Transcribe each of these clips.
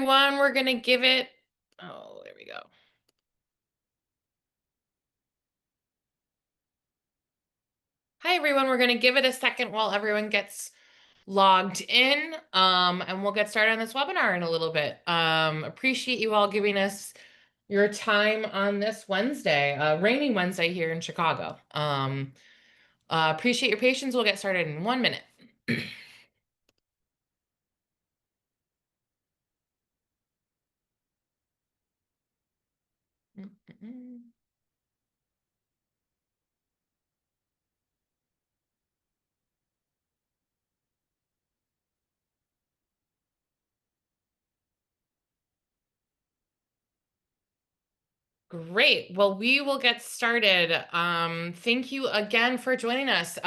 everyone. We're going to give it, oh, there we go. Hi, everyone. We're going to give it a second while everyone gets logged in, and we'll get started on this webinar in a little bit. Appreciate you all giving us your time on this Wednesday, rainy Wednesday here in Chicago. Appreciate your patience. We'll get started in 1 minute. Great. Well, we will get started. Thank you again for joining us.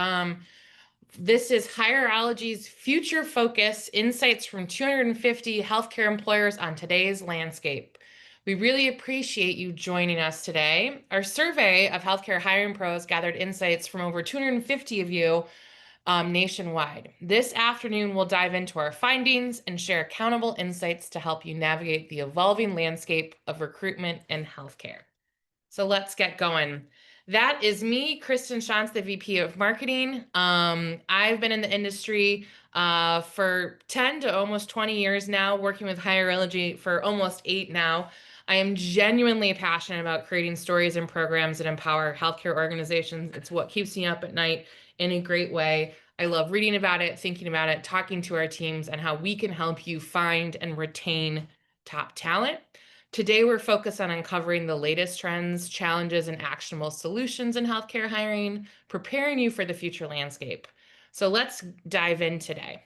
This is Hierology's Future Focus, Insights from 250 Healthcare Employers on Today's Landscape. We really appreciate you joining us today. Our survey of healthcare hiring pros gathered insights from over 250 of you nationwide. This afternoon, we'll dive into our findings and share accountable insights to help you navigate the evolving landscape of recruitment in healthcare. So let's get going. That is me, Kristen Shantz, the VP of Marketing. I've been in the industry for 10 to almost 20 years now, working with Hierology for almost 8 now. I am genuinely passionate about creating stories and programs that empower healthcare organizations. It's what keeps me up at night in a great way. I love reading about it, thinking about it, talking to our teams, and how we can help you find and retain top talent. Today, we're focused on uncovering the latest trends, challenges, and actionable solutions in healthcare hiring, preparing you for the future landscape. So let's dive in today.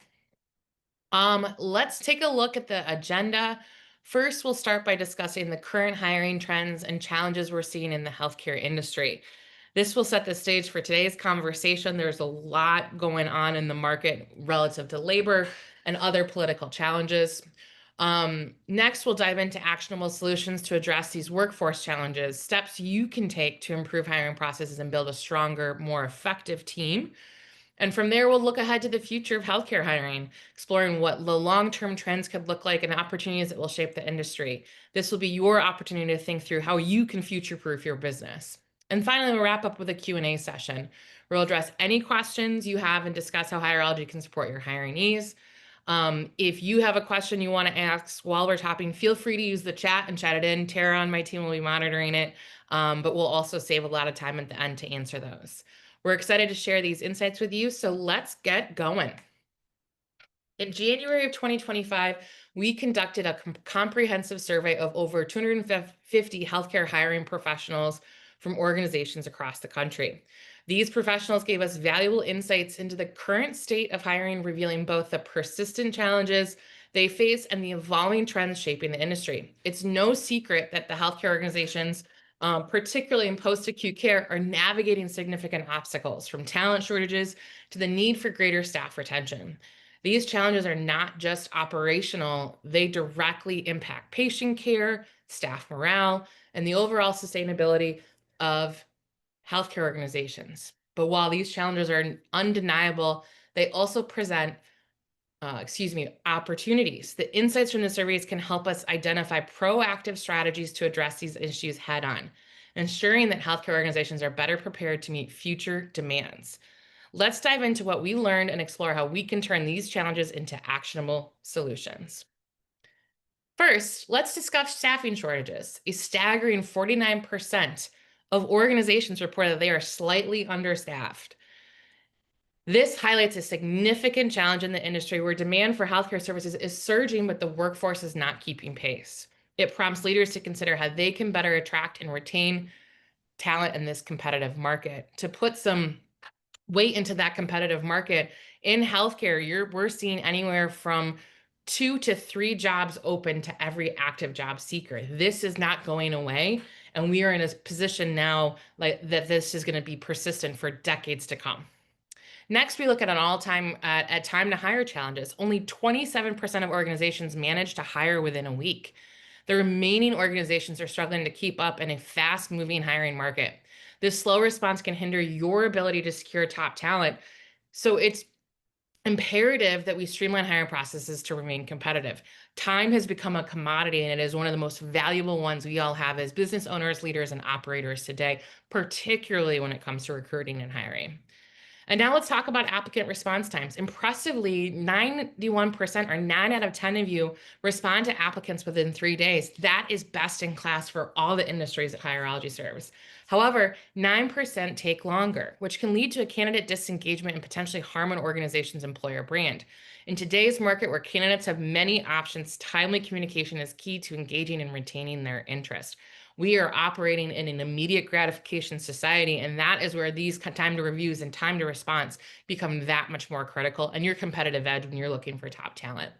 Let's take a look at the agenda. First, we'll start by discussing the current hiring trends and challenges we're seeing in the healthcare industry. This will set the stage for today's conversation. There's a lot going on in the market relative to labor and other political challenges. Next, we'll dive into actionable solutions to address these workforce challenges, steps you can take to improve hiring processes and build a stronger, more effective team. And from there, we'll look ahead to the future of healthcare hiring, exploring what the long-term trends could look like and opportunities that will shape the industry. This will be your opportunity to think through how you can future-proof your business. And finally, we'll wrap up with a Q&A session where we'll address any questions you have and discuss how Hierology can support your hiring needs. If you have a question you want to ask while we're talking, feel free to use the chat and chat it in. Tara on my team will be monitoring it, but we'll also save a lot of time at the end to answer those. We're excited to share these insights with you, so let's get going. In January of 2025, we conducted a comprehensive survey of over 250 healthcare hiring professionals from organizations across the country. These professionals gave us valuable insights into the current state of hiring, revealing both the persistent challenges they face and the evolving trends shaping the industry. It's no secret that the healthcare organizations, particularly in post-acute care, are navigating significant obstacles, from talent shortages to the need for greater staff retention. These challenges are not just operational, they directly impact patient care, staff morale, and the overall sustainability of healthcare organizations. But while these challenges are undeniable, they also present opportunities. The insights from the surveys can help us identify proactive strategies to address these issues head on, ensuring that healthcare organizations are better prepared to meet future demands. Let's dive into what we learned and explore how we can turn these challenges into actionable solutions. First, let's discuss staffing shortages. A staggering 49% of organizations report that they are slightly understaffed. This highlights a significant challenge in the industry where demand for healthcare services is surging, but the workforce is not keeping pace. It prompts leaders to consider how they can better attract and retain talent in this competitive market. To put some weight into that competitive market, in healthcare, we're seeing anywhere from 2 to 3 jobs open to every active job seeker. This is not going away, and we are in a position now like that this is going to be persistent for decades to come. Next, we look at an all-time at time to hire challenges. Only 27% of organizations manage to hire within a week. The remaining organizations are struggling to keep up in a fast-moving hiring market. This slow response can hinder your ability to secure top talent. So it's imperative that we streamline hiring processes to remain competitive. Time has become a commodity, and it is one of the most valuable ones we all have as business owners, leaders, and operators today, particularly when it comes to recruiting and hiring. And now let's talk about applicant response times. Impressively, 91% or 9 out of 10 of you respond to applicants within 3 days. That is best in class for all the industries that Hierology serves. However, 9% take longer, which can lead to a candidate disengagement and potentially harm an organization's employer brand. In today's market, where candidates have many options, timely communication is key to engaging and retaining their interest. We are operating in an immediate gratification society, and that is where these time to reviews and time to response become that much more critical and your competitive edge when you're looking for top talent.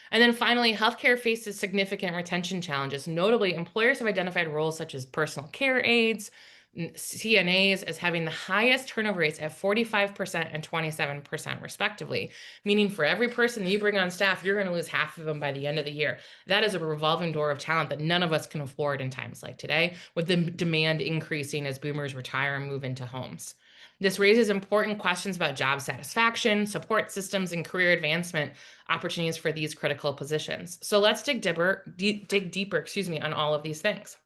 And then finally, healthcare faces significant retention challenges. Notably, employers have identified roles such as personal care aides, CNAs as having the highest turnover rates at 45% and 27%, respectively. Meaning, for every person you bring on staff, you're going to lose half of them by the end of the year. That is a revolving door of talent that none of us can afford in times like today, with the demand increasing as boomers retire and move into homes. This raises important questions about job satisfaction, support systems, and career advancement opportunities for these critical positions. So let's dig deeper, on all of these things.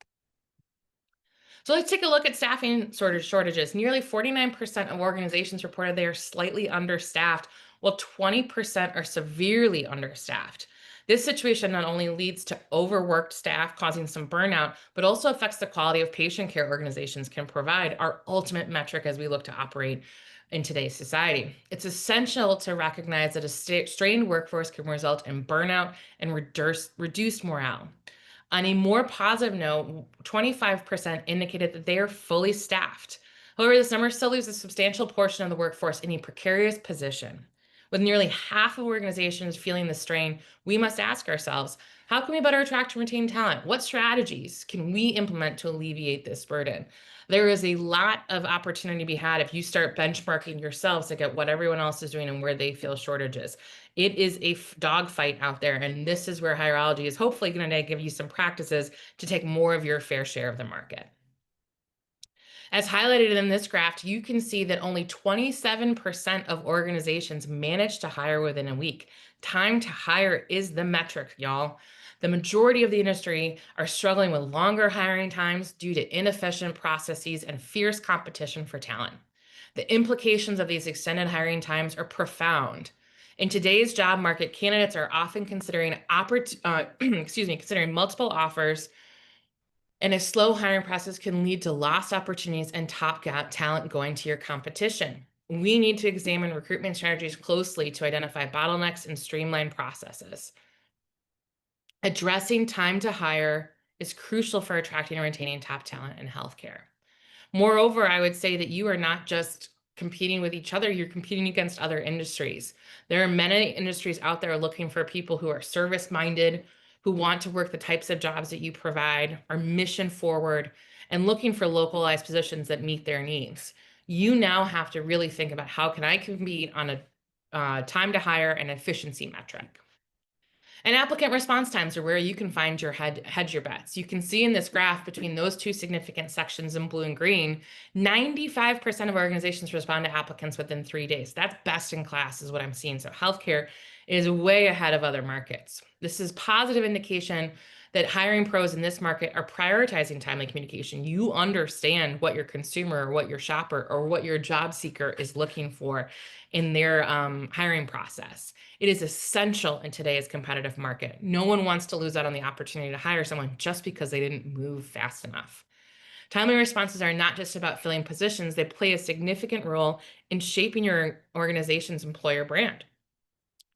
So let's take a look at staffing shortages. Nearly 49% of organizations reported they are slightly understaffed, while 20% are severely understaffed. This situation not only leads to overworked staff causing some burnout, but also affects the quality of patient care organizations can provide, our ultimate metric as we look to operate in today's society. It's essential to recognize that a strained workforce can result in burnout and reduced morale. On a more positive note, 25% indicated that they are fully staffed. However, this number still leaves a substantial portion of the workforce in a precarious position. With nearly half of organizations feeling the strain, we must ask ourselves, how can we better attract and retain talent? What strategies can we implement to alleviate this burden? There is a lot of opportunity to be had if you start benchmarking yourselves to get what everyone else is doing and where they feel shortages. It is a dogfight out there, and this is where Hierology is hopefully going to give you some practices to take more of your fair share of the market. As highlighted in this graph, you can see that only 27% of organizations manage to hire within a week. Time to hire is the metric, y'all. The majority of the industry are struggling with longer hiring times due to inefficient processes and fierce competition for talent. The implications of these extended hiring times are profound. In today's job market, candidates are often considering considering multiple offers, and a slow hiring process can lead to lost opportunities and top talent going to your competition. We need to examine recruitment strategies closely to identify bottlenecks and streamline processes. Addressing time to hire is crucial for attracting and retaining top talent in healthcare. Moreover, I would say that you are not just competing with each other, you're competing against other industries. There are many industries out there looking for people who are service-minded, who want to work the types of jobs that you provide, are mission forward, and looking for localized positions that meet their needs. You now have to really think about, how can I compete on a time to hire and efficiency metric? And applicant response times are where you can find your hedge your bets. You can see in this graph between those two significant sections in blue and green, 95% of organizations respond to applicants within 3 days. That's best in class is what I'm seeing. So healthcare is way ahead of other markets. This is positive indication that hiring pros in this market are prioritizing timely communication. You understand what your consumer or what your shopper or what your job seeker is looking for in their hiring process. It is essential in today's competitive market. No one wants to lose out on the opportunity to hire someone just because they didn't move fast enough. Timely responses are not just about filling positions, they play a significant role in shaping your organization's employer brand.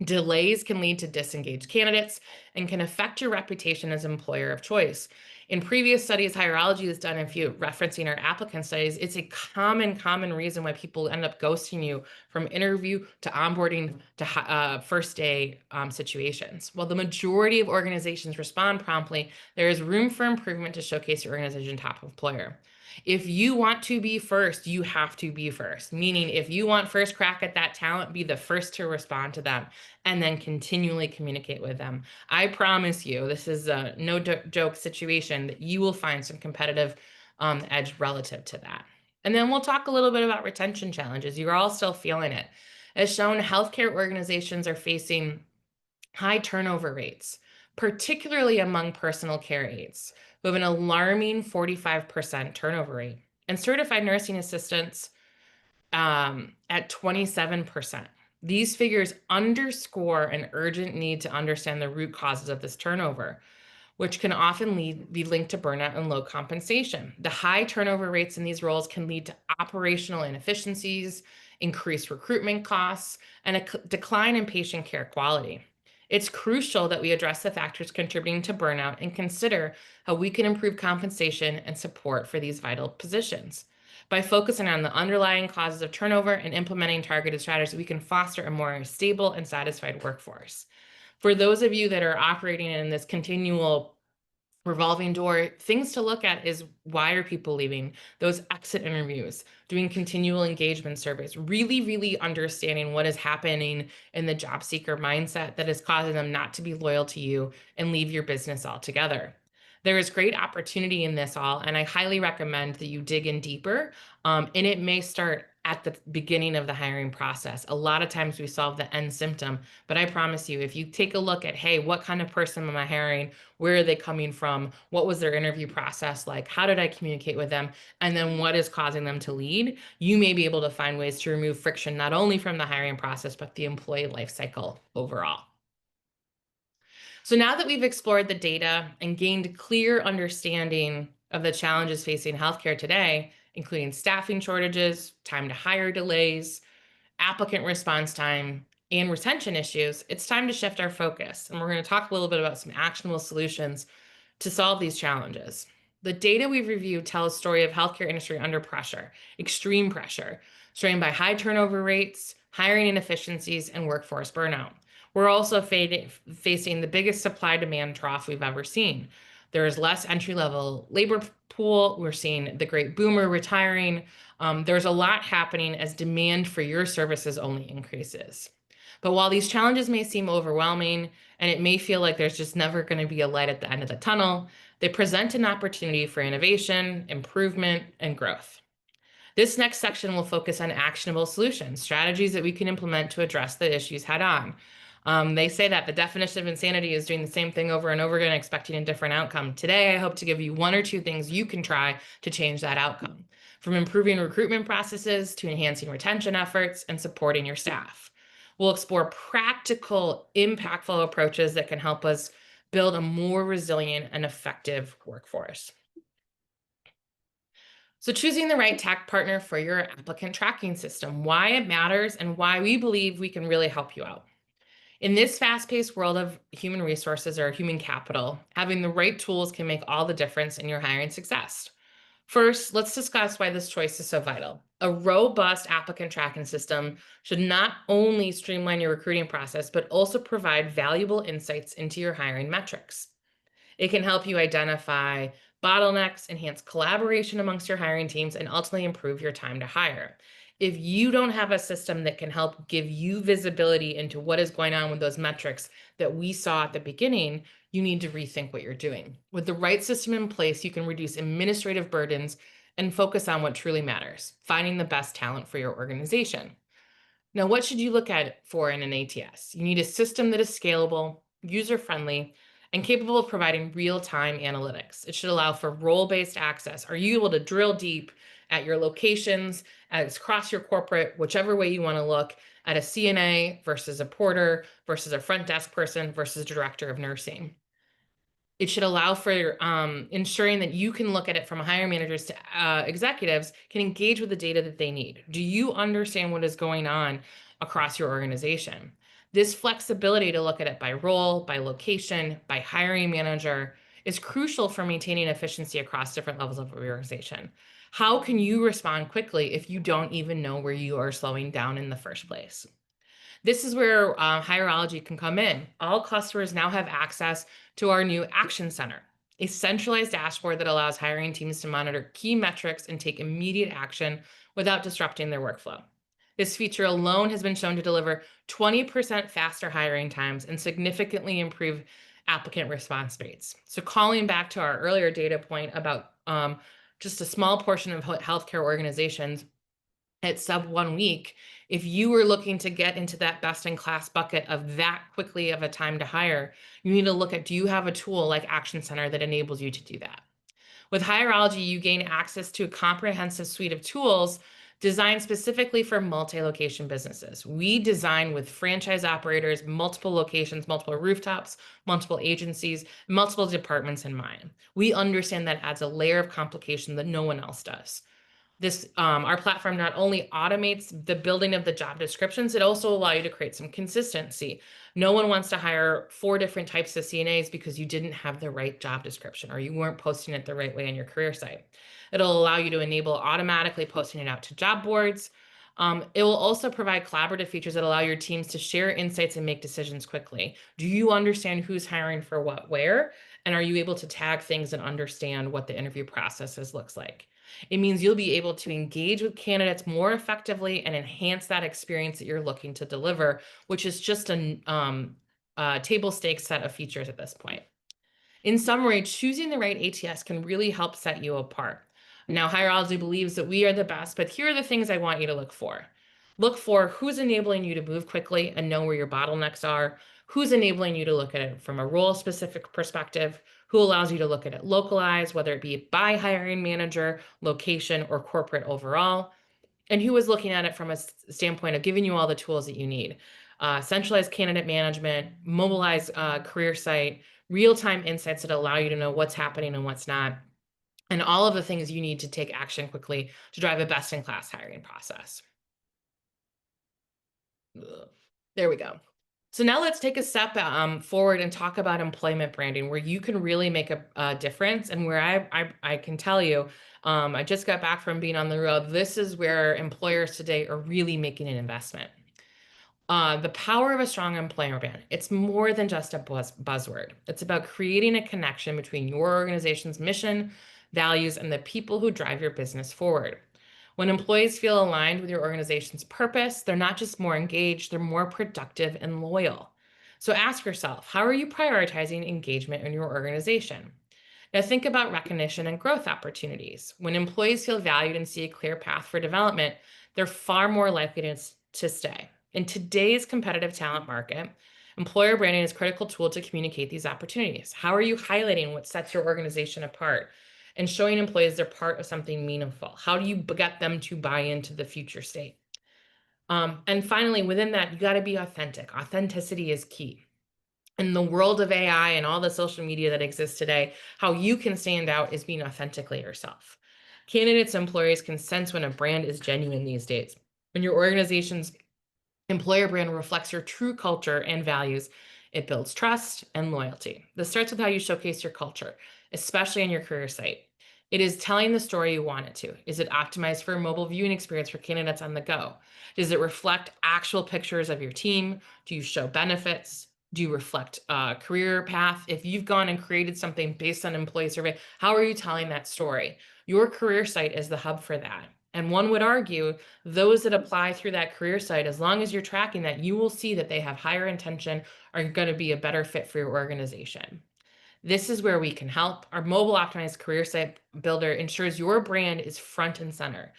Delays can lead to disengaged candidates and can affect your reputation as employer of choice. In previous studies Hierology has done, if you referencing our applicant studies, it's a common reason why people end up ghosting you from interview to onboarding to first day situations. While the majority of organizations respond promptly, there is room for improvement to showcase your organization top employer. If you want to be first, you have to be first. Meaning, if you want first crack at that talent, be the first to respond to them and then continually communicate with them. I promise you, this is a no joke situation, that you will find some competitive edge relative to that. And then we'll talk a little bit about retention challenges. You're all still feeling it. As shown, healthcare organizations are facing high turnover rates, particularly among personal care aides, who have an alarming 45% turnover rate, and certified nursing assistants at 27%. These figures underscore an urgent need to understand the root causes of this turnover, which can often be linked to burnout and low compensation. The high turnover rates in these roles can lead to operational inefficiencies, increased recruitment costs, and a decline in patient care quality. It's crucial that we address the factors contributing to burnout and consider how we can improve compensation and support for these vital positions. By focusing on the underlying causes of turnover and implementing targeted strategies, we can foster a more stable and satisfied workforce. For those of you that are operating in this continual revolving door, things to look at is, why are people leaving? Those exit interviews, doing continual engagement surveys, really understanding what is happening in the job seeker mindset that is causing them not to be loyal to you and leave your business altogether. There is great opportunity in this all, and I highly recommend that you dig in deeper. And it may start at the beginning of the hiring process. A lot of times we solve the end symptom, but I promise you, if you take a look at, hey, what kind of person am I hiring? Where are they coming from? What was their interview process like? How did I communicate with them? And then what is causing them to lead? You may be able to find ways to remove friction, not only from the hiring process, but the employee life cycle overall. So now that we've explored the data and gained clear understanding of the challenges facing healthcare today, including staffing shortages, time to hire delays, applicant response time, and retention issues, it's time to shift our focus. And we're going to talk a little bit about some actionable solutions to solve these challenges. The data we've reviewed tell a story of healthcare industry under pressure, extreme pressure, strained by high turnover rates, hiring inefficiencies, and workforce burnout. We're also facing the biggest supply-demand trough we've ever seen. There is less entry-level labor pool. We're seeing the great boomer retiring. There's a lot happening as demand for your services only increases. But while these challenges may seem overwhelming and it may feel like there's just never going to be a light at the end of the tunnel, they present an opportunity for innovation, improvement, and growth. This next section will focus on actionable solutions, strategies that we can implement to address the issues head on. They say that the definition of insanity is doing the same thing over and over again, expecting a different outcome. Today, I hope to give you one or two things you can try to change that outcome, from improving recruitment processes to enhancing retention efforts and supporting your staff. We'll explore practical, impactful approaches that can help us build a more resilient and effective workforce. So choosing the right tech partner for your applicant tracking system, why it matters and why we believe we can really help you out. In this fast-paced world of human resources or human capital, having the right tools can make all the difference in your hiring success. First, let's discuss why this choice is so vital. A robust applicant tracking system should not only streamline your recruiting process, but also provide valuable insights into your hiring metrics. It can help you identify bottlenecks, enhance collaboration amongst your hiring teams, and ultimately improve your time to hire. If you don't have a system that can help give you visibility into what is going on with those metrics that we saw at the beginning, you need to rethink what you're doing. With the right system in place, you can reduce administrative burdens and focus on what truly matters, finding the best talent for your organization. Now, what should you look at for in an ATS? You need a system that is scalable, user-friendly, and capable of providing real-time analytics. It should allow for role-based access. Are you able to drill deep at your locations, across your corporate, whichever way you want to look, at a CNA versus a porter versus a front desk person versus a director of nursing? It should allow for ensuring that you can look at it from hiring managers to executives can engage with the data that they need. Do you understand what is going on across your organization? This flexibility to look at it by role, by location, by hiring manager is crucial for maintaining efficiency across different levels of organization. How can you respond quickly if you don't even know where you are slowing down in the first place? This is where Hireology can come in. All customers now have access to our new Action Center, a centralized dashboard that allows hiring teams to monitor key metrics and take immediate action without disrupting their workflow. This feature alone has been shown to deliver 20% faster hiring times and significantly improve applicant response rates. So calling back to our earlier data point about just a small portion of healthcare organizations at sub 1 week, if you were looking to get into that best in class bucket of that quickly of a time to hire, you need to look at, do you have a tool like Action Center that enables you to do that? With Hierology, you gain access to a comprehensive suite of tools designed specifically for multi-location businesses. We design with franchise operators, multiple locations, multiple rooftops, multiple agencies, multiple departments in mind. We understand that adds a layer of complication that no one else does. Our platform not only automates the building of the job descriptions, it also allows you to create some consistency. No one wants to hire 4 different types of CNAs because you didn't have the right job description or you weren't posting it the right way on your career site. It'll allow you to enable automatically posting it out to job boards. It will also provide collaborative features that allow your teams to share insights and make decisions quickly. Do you understand who's hiring for what, where? And are you able to tag things and understand what the interview processes looks like? It means you'll be able to engage with candidates more effectively and enhance that experience that you're looking to deliver, which is just a table stakes set of features at this point. In summary, choosing the right ATS can really help set you apart. Now, Hierology believes that we are the best, but here are the things I want you to look for. Look for who's enabling you to move quickly and know where your bottlenecks are, who's enabling you to look at it from a role-specific perspective, who allows you to look at it localized, whether it be by hiring manager, location, or corporate overall, and who is looking at it from a standpoint of giving you all the tools that you need. Centralized candidate management, mobilized career site, real-time insights that allow you to know what's happening and what's not, and all of the things you need to take action quickly to drive a best-in-class hiring process. Ugh. There we go. So now let's take a step forward and talk about employment branding, where you can really make a difference, and where I can tell you, I just got back from being on the road. This is where employers today are really making an investment. The power of a strong employer brand. It's more than just a buzzword. It's about creating a connection between your organization's mission, values, and the people who drive your business forward. When employees feel aligned with your organization's purpose, they're not just more engaged, they're more productive and loyal. So ask yourself, how are you prioritizing engagement in your organization? Now think about recognition and growth opportunities. When employees feel valued and see a clear path for development, they're far more likely to stay. In today's competitive talent market, employer branding is a critical tool to communicate these opportunities. How are you highlighting what sets your organization apart and showing employees they're part of something meaningful? How do you get them to buy into the future state? And finally, within that, you got to be authentic. Authenticity is key. In the world of AI and all the social media that exists today, how you can stand out is being authentically yourself. Candidates and employers can sense when a brand is genuine these days. When your organization's employer brand reflects your true culture and values, it builds trust and loyalty. This starts with how you showcase your culture, especially on your career site. It is telling the story you want it to. Is it optimized for a mobile viewing experience for candidates on the go? Does it reflect actual pictures of your team? Do you show benefits? Do you reflect a career path? If you've gone and created something based on employee survey, how are you telling that story? Your career site is the hub for that. And one would argue those that apply through that career site, as long as you're tracking that, you will see that they have higher intention, are going to be a better fit for your organization. This is where we can help. Our mobile optimized career site builder ensures your brand is front and center.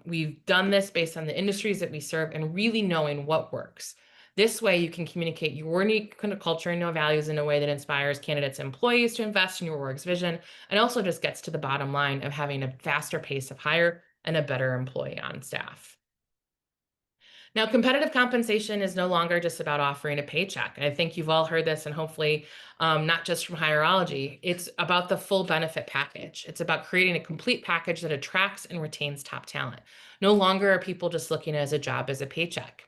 We've done this based on the industries that we serve and really knowing what works. This way, you can communicate your unique kind of culture and your values in a way that inspires candidates and employees to invest in your work's vision, and also just gets to the bottom line of having a faster pace of hire and a better employee on staff. Now, competitive compensation is no longer just about offering a paycheck. I think you've all heard this, and hopefully, not just from Hierology. It's about the full benefit package. It's about creating a complete package that attracts and retains top talent. No longer are people just looking at as a job as a paycheck.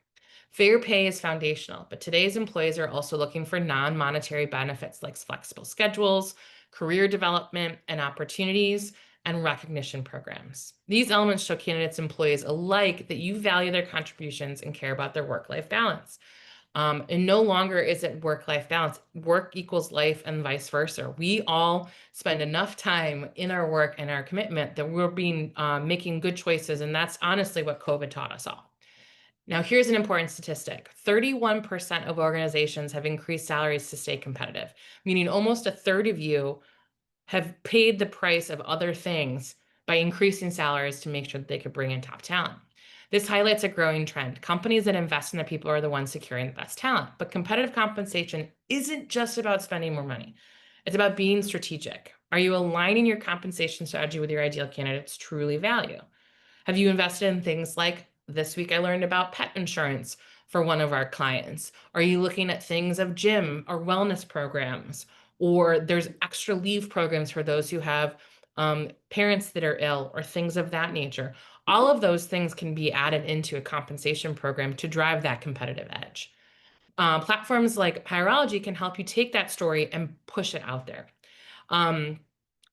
Fair pay is foundational, but today's employees are also looking for non-monetary benefits like flexible schedules, career development and opportunities, and recognition programs. These elements show candidates and employees alike that you value their contributions and care about their work-life balance. And no longer is it work-life balance. Work equals life and vice versa. We all spend enough time in our work and our commitment that we're making good choices. And that's honestly what COVID taught us all. Now, here's an important statistic. 31% of organizations have increased salaries to stay competitive, meaning almost a third of you have paid the price of other things by increasing salaries to make sure that they could bring in top talent. This highlights a growing trend. Companies that invest in their people are the ones securing the best talent. But competitive compensation isn't just about spending more money, it's about being strategic. Are you aligning your compensation strategy with your ideal candidates' truly value? Have you invested in things like this week I learned about pet insurance for one of our clients? Are you looking at things of gym or wellness programs? Or there's extra leave programs for those who have parents that are ill or things of that nature. All of those things can be added into a compensation program to drive that competitive edge. Platforms like Hierology can help you take that story and push it out there. Um,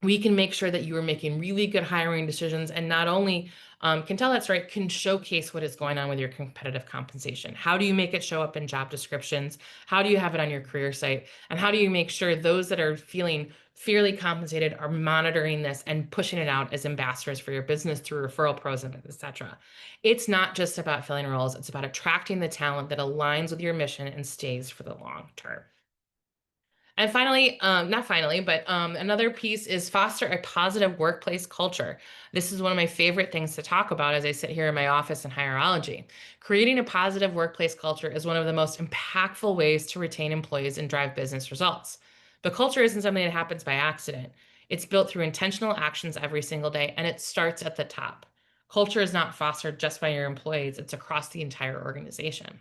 we can make sure that you are making really good hiring decisions and not only can tell that's right, can showcase what is going on with your competitive compensation. How do you make it show up in job descriptions? How do you have it on your career site? And how do you make sure those that are feeling fairly compensated are monitoring this and pushing it out as ambassadors for your business through referral programs, et cetera? It's not just about filling roles, it's about attracting the talent that aligns with your mission and stays for the long term. And finally, not finally, but another piece is foster a positive workplace culture. This is one of my favorite things to talk about as I sit here in my office in hierology. Creating a positive workplace culture is one of the most impactful ways to retain employees and drive business results. But culture isn't something that happens by accident. It's built through intentional actions every single day, and it starts at the top. Culture is not fostered just by your employees, it's across the entire organization.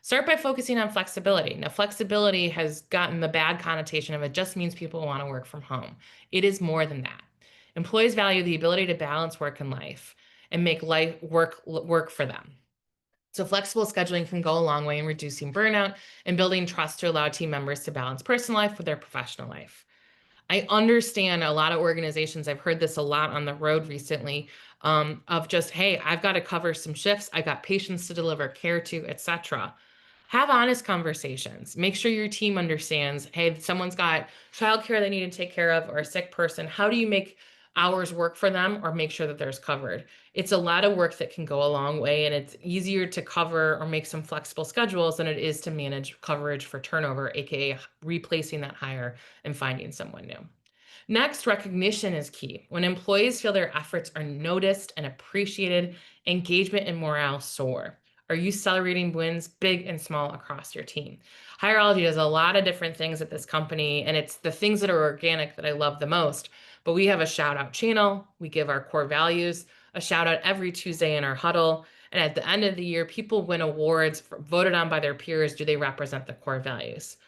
Start by focusing on flexibility. Now, flexibility has gotten the bad connotation of it just means people want to work from home. It is more than that. Employees value the ability to balance work and life and make life work for them. So flexible scheduling can go a long way in reducing burnout and building trust to allow team members to balance personal life with their professional life. I understand a lot of organizations, I've heard this a lot on the road recently, of just, hey, I've got to cover some shifts, I got patients to deliver care to, etc. Have honest conversations. Make sure your team understands, hey, someone's got childcare they need to take care of or a sick person. How do you make hours work for them or make sure that there's covered? It's a lot of work that can go a long way, and it's easier to cover or make some flexible schedules than it is to manage coverage for turnover, aka replacing that hire and finding someone new. Next, recognition is key. When employees feel their efforts are noticed and appreciated, engagement and morale soar. Are you celebrating wins big and small across your team? Hierology does a lot of different things at this company, and it's the things that are organic that I love the most. But we have a shout out channel, we give our core values, a shout out every Tuesday in our huddle. And at the end of the year, people win awards voted on by their peers. Do they represent the core values?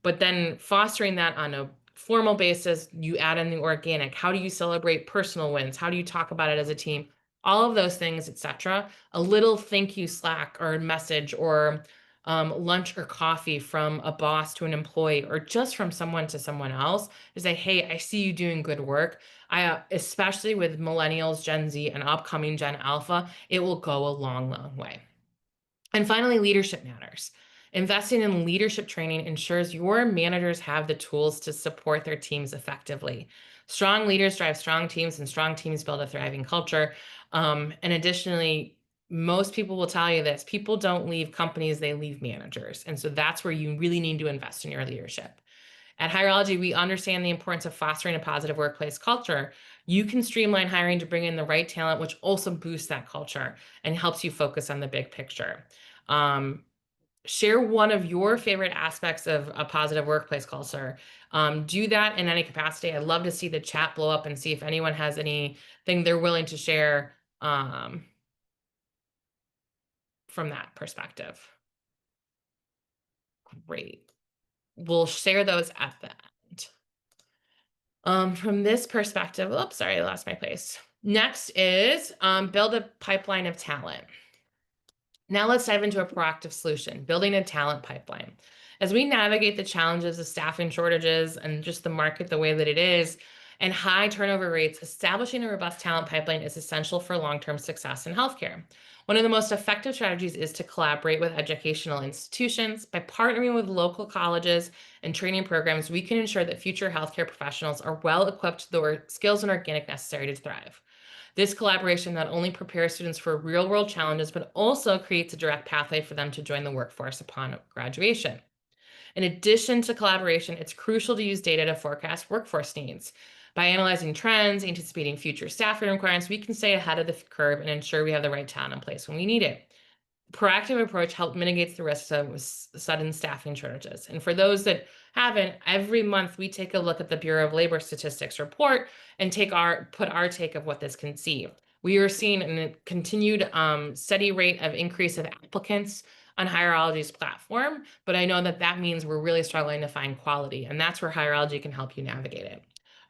But then fostering that on a formal basis, you add in the organic. How do you celebrate personal wins? How do you talk about it as a team? All of those things, etc. A little thank you Slack or message or lunch or coffee from a boss to an employee or just from someone to someone else to say, hey, I see you doing good work. Especially with millennials, Gen Z, and upcoming Gen Alpha, it will go a long, long way. And finally, leadership matters. Investing in leadership training ensures your managers have the tools to support their teams effectively. Strong leaders drive strong teams, and strong teams build a thriving culture. And additionally, most people will tell you this people don't leave companies, they leave managers. And so that's where you really need to invest in your leadership. At Hierology, we understand the importance of fostering a positive workplace culture. You can streamline hiring to bring in the right talent, which also boosts that culture and helps you focus on the big picture. Um, Share one of your favorite aspects of a positive workplace culture. Do that in any capacity. I'd love to see the chat blow up and see if anyone has anything they're willing to share from that perspective. Great. We'll share those at the end. From this perspective, oops, sorry, I lost my place. Next is build a pipeline of talent. Now let's dive into a proactive solution, building a talent pipeline. As we navigate the challenges of staffing shortages and just the market the way that it is, and high turnover rates, establishing a robust talent pipeline is essential for long-term success in healthcare. One of the most effective strategies is to collaborate with educational institutions. By partnering with local colleges and training programs, we can ensure that future healthcare professionals are well equipped with the skills and organic necessary to thrive. This collaboration not only prepares students for real-world challenges, but also creates a direct pathway for them to join the workforce upon graduation. In addition to collaboration, it's crucial to use data to forecast workforce needs. By analyzing trends, anticipating future staffing requirements, we can stay ahead of the curve and ensure we have the right talent in place when we need it. Proactive approach helps mitigates the risks of sudden staffing shortages. And for those that haven't, every month we take a look at the Bureau of Labor Statistics report and put our take of what this can see. We are seeing a continued steady rate of increase of applicants on Hierology's platform, but I know that that means we're really struggling to find quality, and that's where Hierology can help you navigate it.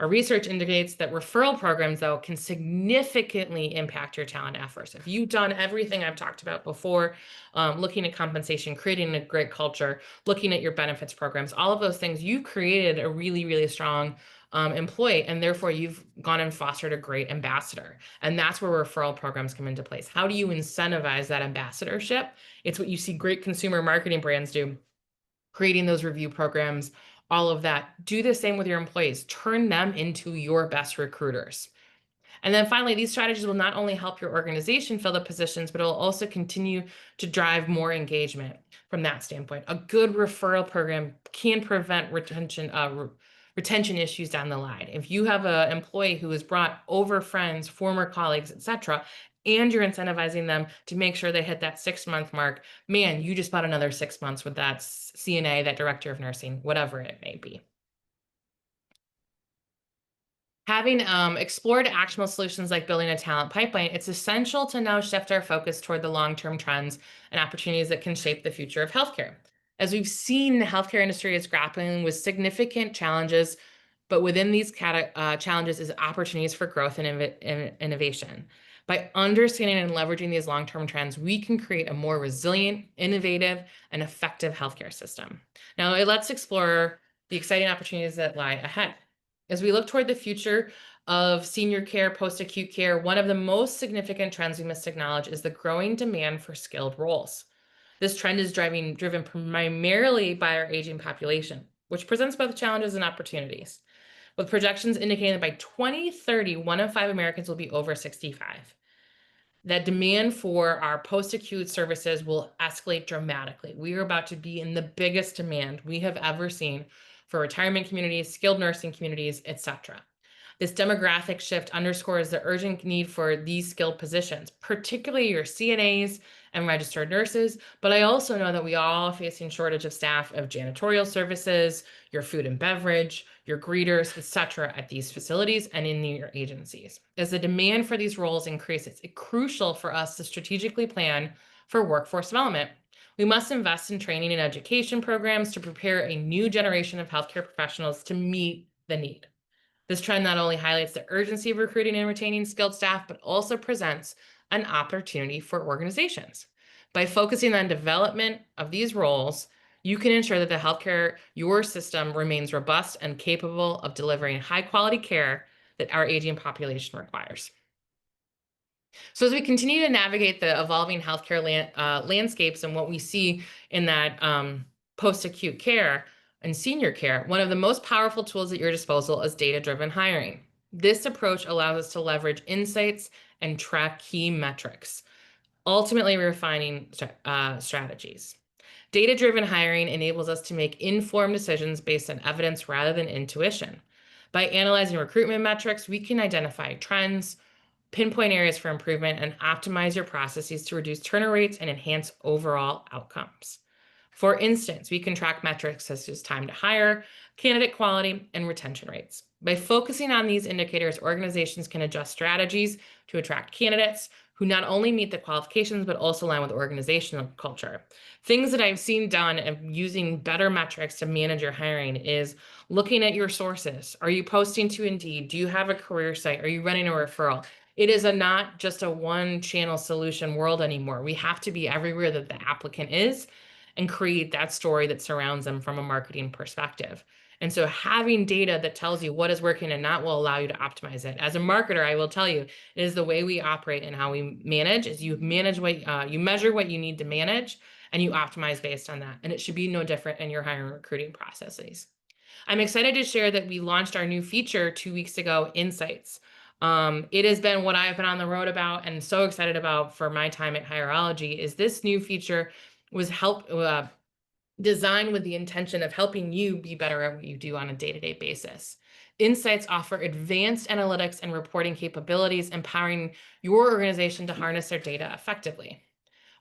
Our research indicates that referral programs, though, can significantly impact your talent efforts. If you've done everything I've talked about before, looking at compensation, creating a great culture, looking at your benefits programs, all of those things, you've created a really, really strong employee, and therefore you've gone and fostered a great ambassador. And that's where referral programs come into place. How do you incentivize that ambassadorship? It's what you see great consumer marketing brands do, creating those review programs, all of that. Do the same with your employees. Turn them into your best recruiters. And then finally, these strategies will not only help your organization fill the positions, but it will also continue to drive more engagement from that standpoint. A good referral program can prevent retention issues down the line. If you have an employee who has brought over friends, former colleagues, etc., and you're incentivizing them to make sure they hit that 6-month mark, man, you just bought another 6 months with that CNA, that director of nursing, whatever it may be. Having explored actionable solutions like building a talent pipeline, it's essential to now shift our focus toward the long-term trends and opportunities that can shape the future of healthcare. As we've seen, the healthcare industry is grappling with significant challenges, but within these challenges is opportunities for growth and innovation. By understanding and leveraging these long-term trends, we can create a more resilient, innovative, and effective healthcare system. Now, let's explore the exciting opportunities that lie ahead. As we look toward the future of senior care, post-acute care, one of the most significant trends we must acknowledge is the growing demand for skilled roles. This trend is driven primarily by our aging population, which presents both challenges and opportunities, with projections indicating that by 2030, 1 in 5 Americans will be over 65. That demand for our post-acute services will escalate dramatically. We are about to be in the biggest demand we have ever seen for retirement communities, skilled nursing communities, etc. This demographic shift underscores the urgent need for these skilled positions, particularly your CNAs and registered nurses. But I also know that we are all facing shortage of staff of janitorial services, your food and beverage, your greeters, etc. at these facilities and in your agencies. As the demand for these roles increases, it's crucial for us to strategically plan for workforce development. We must invest in training and education programs to prepare a new generation of healthcare professionals to meet the need. This trend not only highlights the urgency of recruiting and retaining skilled staff, but also presents an opportunity for organizations. By focusing on development of these roles, you can ensure that your system remains robust and capable of delivering high quality care that our aging population requires. So as we continue to navigate the evolving healthcare landscapes and what we see in that post-acute care and senior care, one of the most powerful tools at your disposal is data-driven hiring. This approach allows us to leverage insights and track key metrics, ultimately refining strategies. Data-driven hiring enables us to make informed decisions based on evidence rather than intuition. By analyzing recruitment metrics, we can identify trends, pinpoint areas for improvement, and optimize your processes to reduce turnover rates and enhance overall outcomes. For instance, we can track metrics such as time to hire, candidate quality, and retention rates. By focusing on these indicators, organizations can adjust strategies to attract candidates who not only meet the qualifications, but also align with organizational culture. Things that I've seen done of using better metrics to manage your hiring is looking at your sources. Are you posting to Indeed? Do you have a career site? Are you running a referral? It is not just a one-channel solution world anymore. We have to be everywhere that the applicant is and create that story that surrounds them from a marketing perspective. And so having data that tells you what is working and not will allow you to optimize it. As a marketer, I will tell you, it is the way we operate and how we manage is you measure what you need to manage and you optimize based on that. And it should be no different in your hiring recruiting processes. I'm excited to share that we launched our new feature 2 weeks ago, Insights. It has been what I've been on the road about and so excited about for my time at Hierology is this new feature was designed with the intention of helping you be better at what you do on a day-to-day basis. Insights offer advanced analytics and reporting capabilities, empowering your organization to harness their data effectively.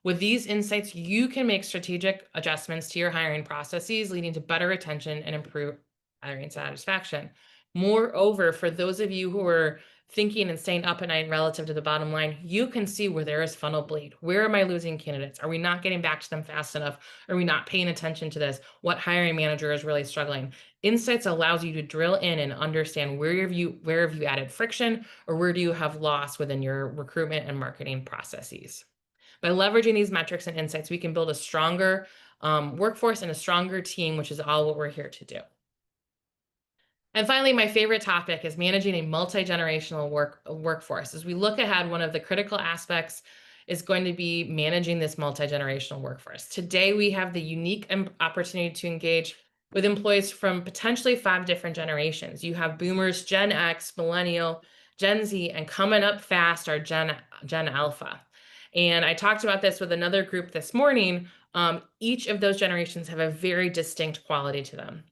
With these insights, you can make strategic adjustments to your hiring processes, leading to better retention and improved hiring satisfaction. Moreover, for those of you who are thinking and staying up at night relative to the bottom line, you can see where there is funnel bleed. Where am I losing candidates? Are we not getting back to them fast enough? Are we not paying attention to this? What hiring manager is really struggling? Insights allows you to drill in and understand where have you added friction, or where do you have loss within your recruitment and marketing processes. By leveraging these metrics and insights, we can build a stronger workforce and a stronger team, which is all what we're here to do. And finally, my favorite topic is managing a multi-generational workforce. As we look ahead, one of the critical aspects is going to be managing this multi-generational workforce. Today, we have the unique opportunity to engage with employees from potentially 5 different generations. You have boomers, Gen X, millennial, Gen Z, and coming up fast are Gen Alpha. And I talked about this with another group this morning. Each of those generations have a very distinct quality to them.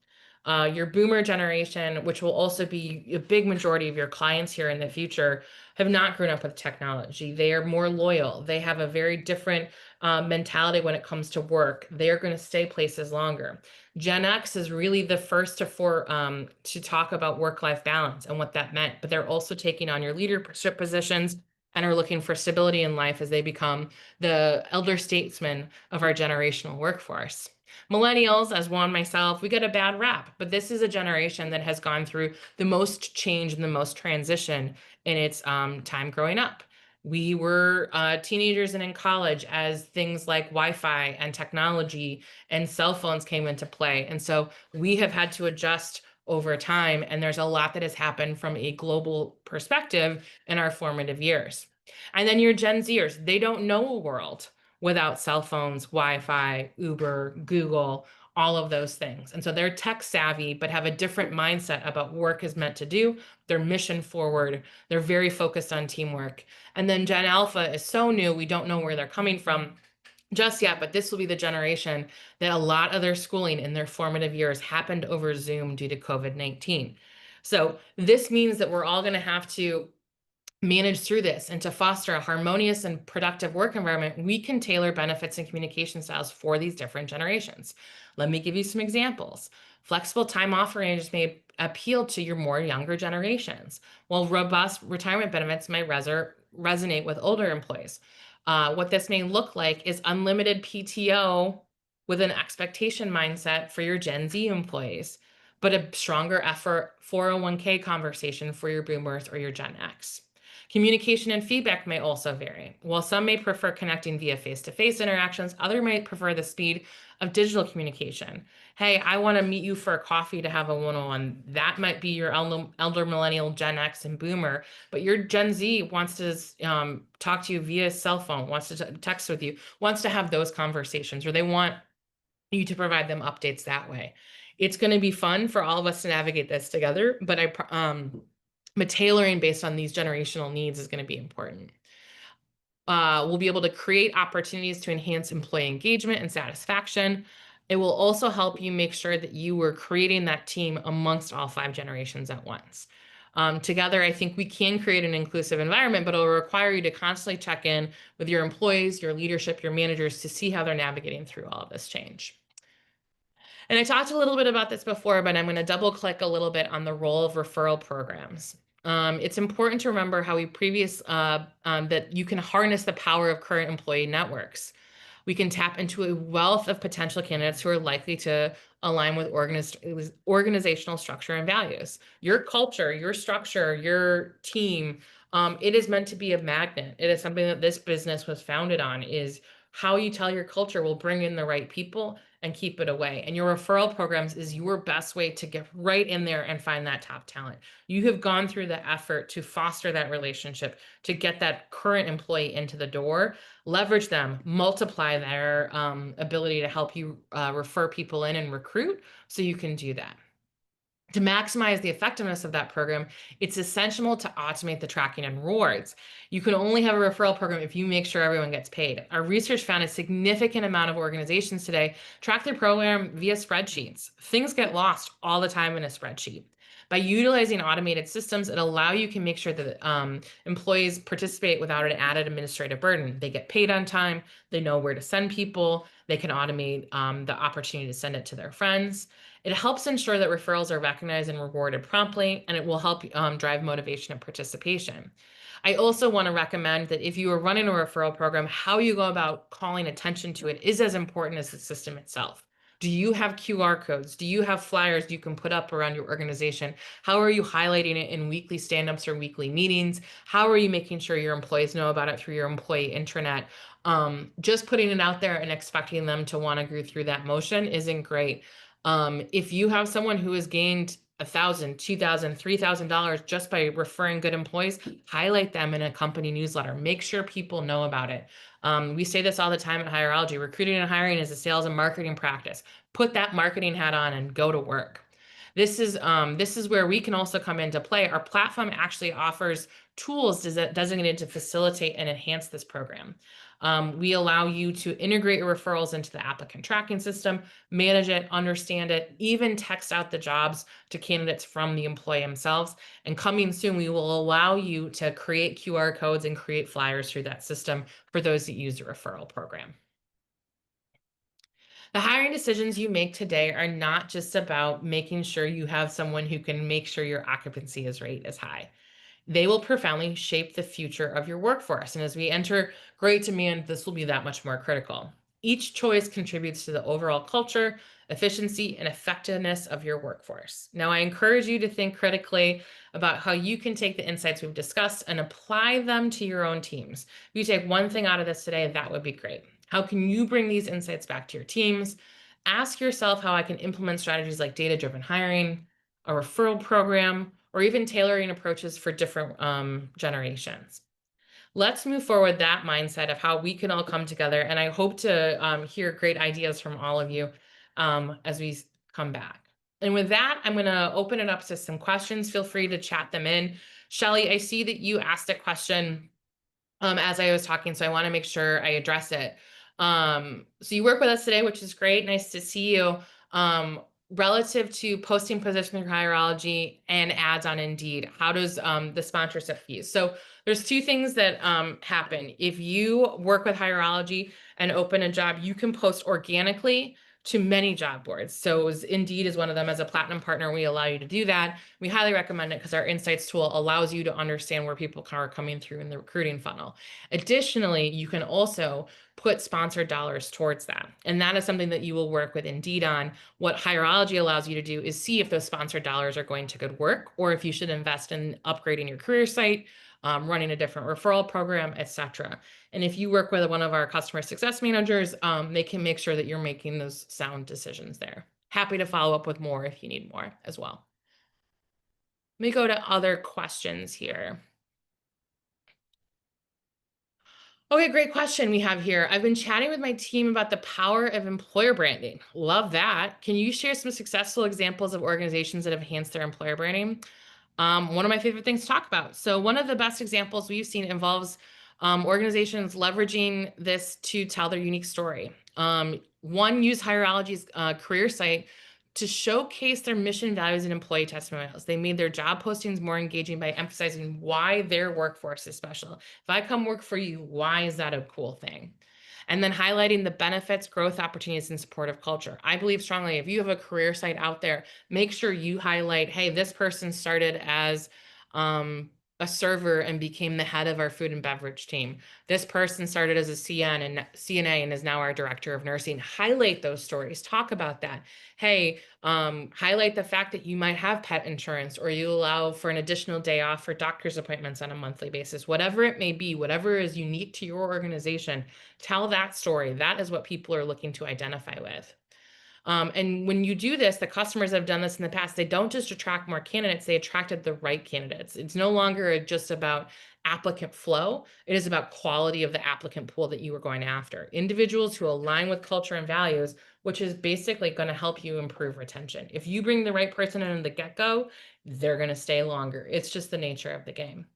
Your boomer generation, which will also be a big majority of your clients here in the future, have not grown up with technology. They are more loyal. They have a very different mentality when it comes to work. They're going to stay places longer. Gen X is really the first to talk about work-life balance and what that meant, but they're also taking on your leadership positions and are looking for stability in life as they become the elder statesmen of our generational workforce. Millennials, as one myself, we get a bad rap, but this is a generation that has gone through the most change and the most transition in its time growing up. We were teenagers and in college as things like Wi-Fi and technology and cell phones came into play. And so we have had to adjust over time, and there's a lot that has happened from a global perspective in our formative years. And then your Gen Zers, they don't know a world without cell phones, Wi-Fi, Uber, Google, all of those things. And so they're tech savvy, but have a different mindset about work is meant to do. They're mission forward. They're very focused on teamwork. And then Gen Alpha is so new, we don't know where they're coming from just yet, but this will be the generation that a lot of their schooling in their formative years happened over Zoom due to COVID-19. So this means that we're all going to have to manage through this, and to foster a harmonious and productive work environment, we can tailor benefits and communication styles for these different generations. Let me give you some examples. Flexible time off arrangements may appeal to your more younger generations, while robust retirement benefits may resonate with older employees. What this may look like is unlimited PTO with an expectation mindset for your Gen Z employees, but a stronger effort 401k conversation for your boomers or your Gen X. Communication and feedback may also vary. While some may prefer connecting via face-to-face interactions, others might prefer the speed of digital communication. Hey, I want to meet you for a coffee to have a one-on-one. That might be your elder millennial, Gen X, and boomer, but your Gen Z wants to talk to you via cell phone, wants to text with you, wants to have those conversations, or they want you to provide them updates that way. It's going to be fun for all of us to navigate this together, but tailoring based on these generational needs is going to be important. We'll be able to create opportunities to enhance employee engagement and satisfaction. It will also help you make sure that you are creating that team amongst all 5 generations at once. Together, I think we can create an inclusive environment, but it will require you to constantly check in with your employees, your leadership, your managers to see how they're navigating through all of this change. And I talked a little bit about this before, but I'm going to double click a little bit on the role of referral programs. It's important to remember how that you can harness the power of current employee networks. We can tap into a wealth of potential candidates who are likely to align with organizational structure and values. Your culture, your structure, your team, it is meant to be a magnet. It is something that this business was founded on, is how you tell your culture will bring in the right people and keep it away. And your referral programs is your best way to get right in there and find that top talent. You have gone through the effort to foster that relationship, to get that current employee into the door, leverage them, multiply their ability to help you refer people in and recruit so you can do that. To maximize the effectiveness of that program, it's essential to automate the tracking and rewards. You can only have a referral program if you make sure everyone gets paid. Our research found a significant amount of organizations today track their program via spreadsheets. Things get lost all the time in a spreadsheet. By utilizing automated systems, it allows you can make sure that employees participate without an added administrative burden. They get paid on time. They know where to send people. They can automate the opportunity to send it to their friends. It helps ensure that referrals are recognized and rewarded promptly, and it will help drive motivation and participation. I also want to recommend that if you are running a referral program, how you go about calling attention to it is as important as the system itself. Do you have QR codes? Do you have flyers you can put up around your organization? How are you highlighting it in weekly stand-ups or weekly meetings? How are you making sure your employees know about it through your employee intranet? Just putting it out there and expecting them to want to go through that motion isn't great. If you have someone who has gained $1,000, $2,000, $3,000 just by referring good employees, highlight them in a company newsletter. Make sure people know about it. We say this all the time at Hireology. Recruiting and hiring is a sales and marketing practice. Put that marketing hat on and go to work. This is where we can also come into play. Our platform actually offers tools designated to facilitate and enhance this program. We allow you to integrate your referrals into the applicant tracking system, manage it, understand it, even text out the jobs to candidates from the employee themselves. And coming soon, we will allow you to create QR codes and create flyers through that system for those that use the referral program. The hiring decisions you make today are not just about making sure you have someone who can make sure your occupancy rate is high. They will profoundly shape the future of your workforce. And as we enter great demand, this will be that much more critical. Each choice contributes to the overall culture, efficiency, and effectiveness of your workforce. Now, I encourage you to think critically about how you can take the insights we've discussed and apply them to your own teams. If you take one thing out of this today, that would be great. How can you bring these insights back to your teams? Ask yourself how I can implement strategies like data-driven hiring, a referral program, or even tailoring approaches for different generations. Let's move forward that mindset of how we can all come together. And I hope to hear great ideas from all of you as we come back. And with that, I'm going to open it up to some questions. Feel free to chat them in. Shelly, I see that you asked a question as I was talking, so I want to make sure I address it. So you work with us today, which is great. Nice to see you. Relative to posting positions for Hireology and ads on Indeed, how does the sponsorship fees? So there's two things that happen. If you work with Hireology and open a job, you can post organically to many job boards. So Indeed is one of them. As a platinum partner, we allow you to do that. We highly recommend it because our insights tool allows you to understand where people are coming through in the recruiting funnel. Additionally, you can also put sponsored dollars towards that. And that is something that you will work with Indeed on. What Hireology allows you to do is see if those sponsored dollars are going to good work, or if you should invest in upgrading your career site, running a different referral program, etc. And if you work with one of our customer success managers, they can make sure that you're making those sound decisions there. Happy to follow up with more if you need more as well. Let me go to other questions here. Okay, great question we have here. I've been chatting with my team about the power of employer branding. Love that. Can you share some successful examples of organizations that have enhanced their employer branding? One of my favorite things to talk about. So one of the best examples we've seen involves organizations leveraging this to tell their unique story. One used Hireology's career site to showcase their mission, values, and employee testimonials. They made their job postings more engaging by emphasizing why their workforce is special. If I come work for you, why is that a cool thing? And then highlighting the benefits, growth opportunities, and supportive culture. I believe strongly if you have a career site out there, make sure you highlight, hey, this person started as a server and became the head of our food and beverage team. This person started as a CNA and is now our director of nursing. Highlight those stories. Talk about that. Hey, highlight the fact that you might have pet insurance, or you allow for an additional day off for doctor's appointments on a monthly basis. Whatever it may be, whatever is unique to your organization, tell that story. That is what people are looking to identify with. And when you do this, the customers that have done this in the past, they don't just attract more candidates, they attracted the right candidates. It's no longer just about applicant flow. It is about quality of the applicant pool that you are going after. Individuals who align with culture and values which is basically going to help you improve retention. If you bring the right person in at the get-go, they're going to stay longer. It's just the nature of the game.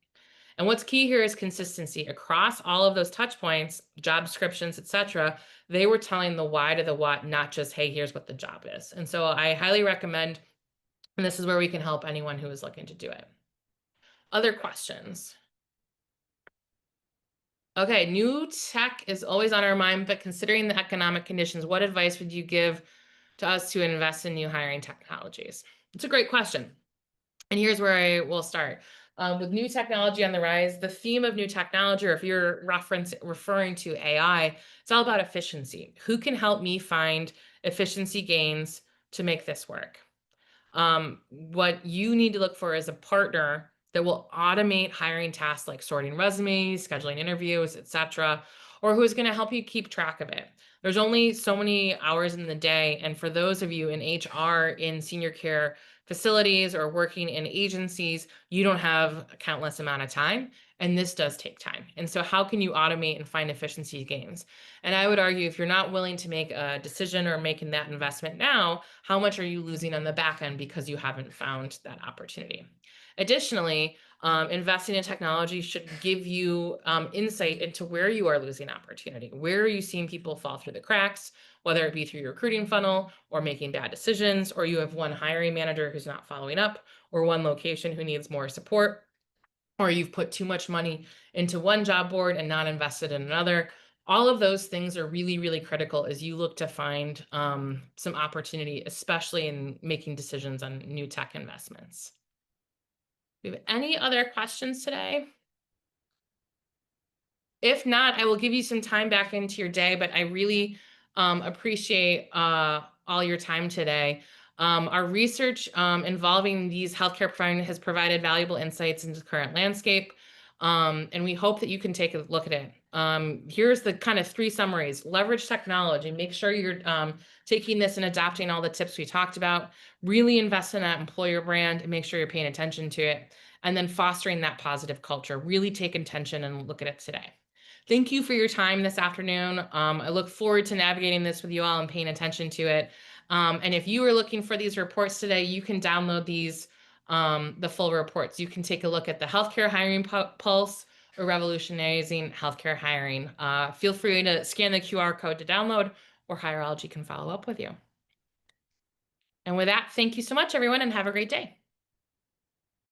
And what's key here is consistency across all of those touch points, job descriptions, etc. They were telling the why to the what, not just, hey, here's what the job is. And so I highly recommend, and this is where we can help anyone who is looking to do it. Other questions? Okay, new tech is always on our mind, but considering the economic conditions, what advice would you give to us to invest in new hiring technologies? It's a great question. And here's where I will start. With new technology on the rise, the theme of new technology, or if you're referring to AI, it's all about efficiency. Who can help me find efficiency gains to make this work? What you need to look for is a partner that will automate hiring tasks like sorting resumes, scheduling interviews, etc., or who is going to help you keep track of it. There's only so many hours in the day, and for those of you in HR, in senior care facilities, or working in agencies, you don't have a countless amount of time, and this does take time. And so how can you automate and find efficiency gains? And I would argue if you're not willing to make a decision or making that investment now, how much are you losing on the back end because you haven't found that opportunity? Additionally, investing in technology should give you insight into where you are losing opportunity. Where are you seeing people fall through the cracks, whether it be through your recruiting funnel or making bad decisions, or you have one hiring manager who's not following up, or one location who needs more support, or you've put too much money into one job board and not invested in another. All of those things are really, really critical as you look to find some opportunity, especially in making decisions on new tech investments. Do you have any other questions today? If not, I will give you some time back into your day, but I really appreciate all your time today. Our research involving these healthcare providers has provided valuable insights into the current landscape, and we hope that you can take a look at it. Here's the kind of three summaries. Leverage technology. Make sure you're taking this and adopting all the tips we talked about. Really invest in that employer brand and make sure you're paying attention to it. And then fostering that positive culture. Really take attention and look at it today. Thank you for your time this afternoon. I look forward to navigating this with you all and paying attention to it. And if you are looking for these reports today, you can download these, the full reports. You can take a look at the Healthcare Hiring Pulse or Revolutionizing Healthcare Hiring. Feel free to scan the QR code to download, or Hireology can follow up with you. And with that, thank you so much, everyone, and have a great day.